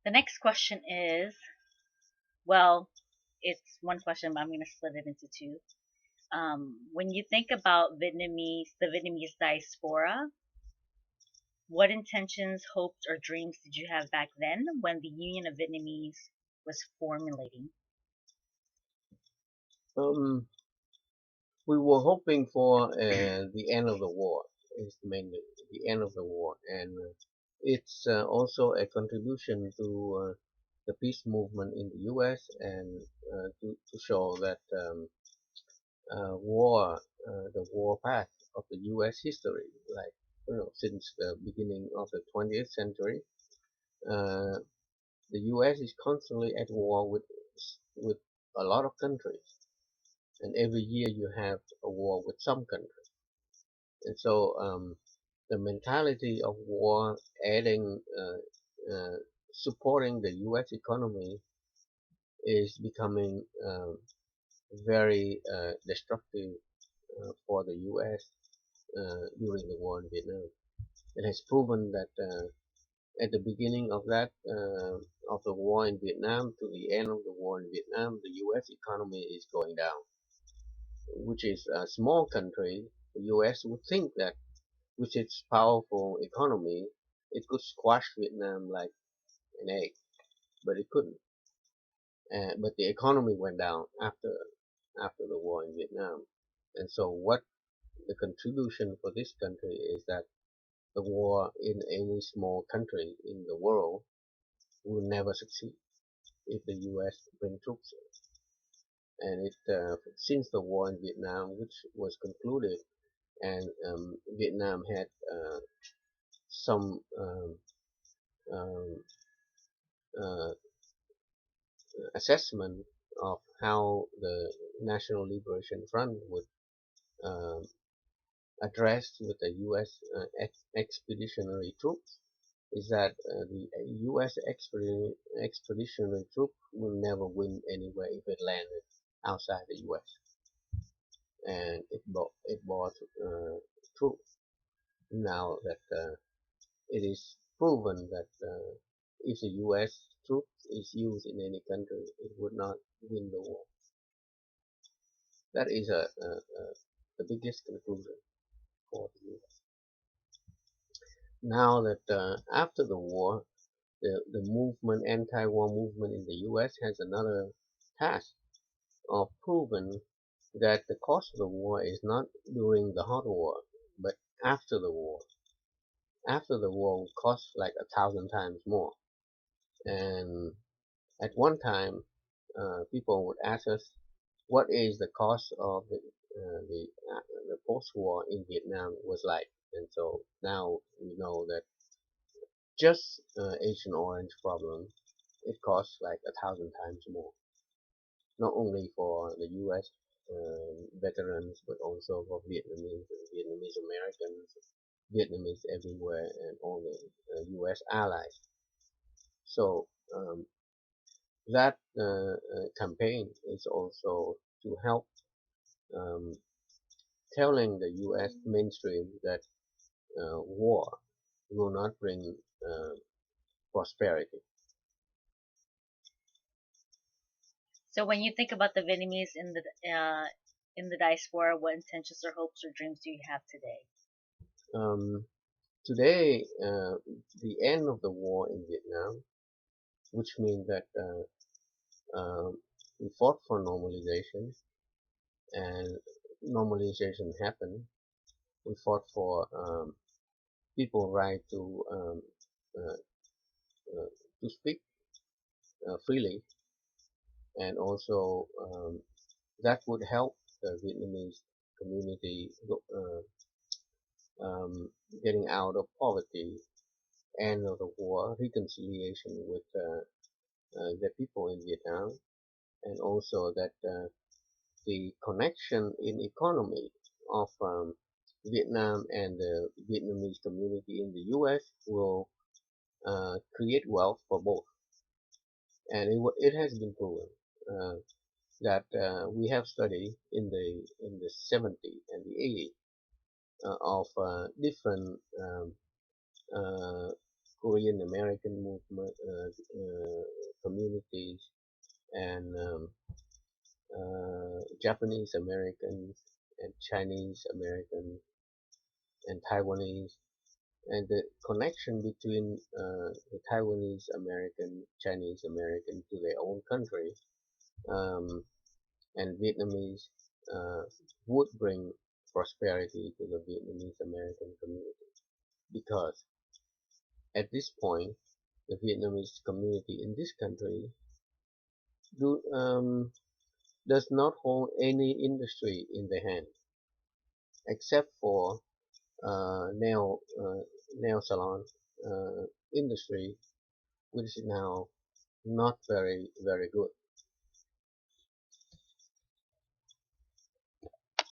The next question is, well, it's one question, but I'm going to split it into two. When you think about the Vietnamese diaspora, what intentions, hopes, or dreams did you have back then when the Union of Vietnamese was formulating? Um, we were hoping for the end of the war. Is mainly the end of the war, and it's also a contribution to the peace movement in the U.S. and to show that the war path of the U.S. history, like since the beginning of the 20th century, uh, the U.S. is constantly at war with a lot of countries, and every year you have a war with some country, and so the mentality of war adding supporting the U.S. economy is becoming very destructive for the U.S. During the war in Vietnam. It has proven that at the beginning of the war in Vietnam to the end of the war in Vietnam, the U.S. economy is going down, which is a small country. The U.S. would think that with its powerful economy, it could squash Vietnam like an egg, but it couldn't. But the economy went down after the war in Vietnam, and so what the contribution for this country is that the war in any small country in the world will never succeed if the U.S. bring troops in. And since the war in Vietnam, which was concluded, and Vietnam had some um, uh, assessment of how the National Liberation Front would um, address with the U.S. Expeditionary troops, is that the U.S. expeditionary troop will never win anywhere if it landed outside the U.S. And it bought true. Now that it is proven that if the U.S. troops is used in any country, it would not win the war. That is the biggest conclusion for the U.S. Now that after the war, the movement, anti-war movement in the U.S. has another task of proving that the cost of the war is not during the hot war, but after the war. After the war would cost like 1,000 times more. And at one time, people would ask us, what is the cost of the post-war in Vietnam was like? And so now we know that just Agent Orange problem, it costs like 1,000 times more. Not only for the U.S. Veterans, but also for Vietnamese Americans, Vietnamese everywhere, and all the U.S. allies. So that campaign is also to help um, telling the U.S. mainstream that war will not bring prosperity. So when you think about the Vietnamese in the diaspora, what intentions or hopes or dreams do you have today? Um, Today, the end of the war in Vietnam, which means that we fought for normalization, and normalization happened. We fought for people' right uh, uh, to speak freely, and also that would help the Vietnamese community getting out of poverty, end of the war, reconciliation with the people in Vietnam, and also that the connection in economy of Vietnam and the Vietnamese community in the U.S. will create wealth for both. And it has been proven uh, that we have studied in the 70s and the 80s of different uh, Korean American movement communities and Japanese Americans and Chinese Americans and Taiwanese, and the connection between the Taiwanese American, Chinese American to their own country, um, and Vietnamese would bring prosperity to the Vietnamese American community, because at this point the Vietnamese community in this country do, does not hold any industry in their hand except for nail salon industry, which is now not very good.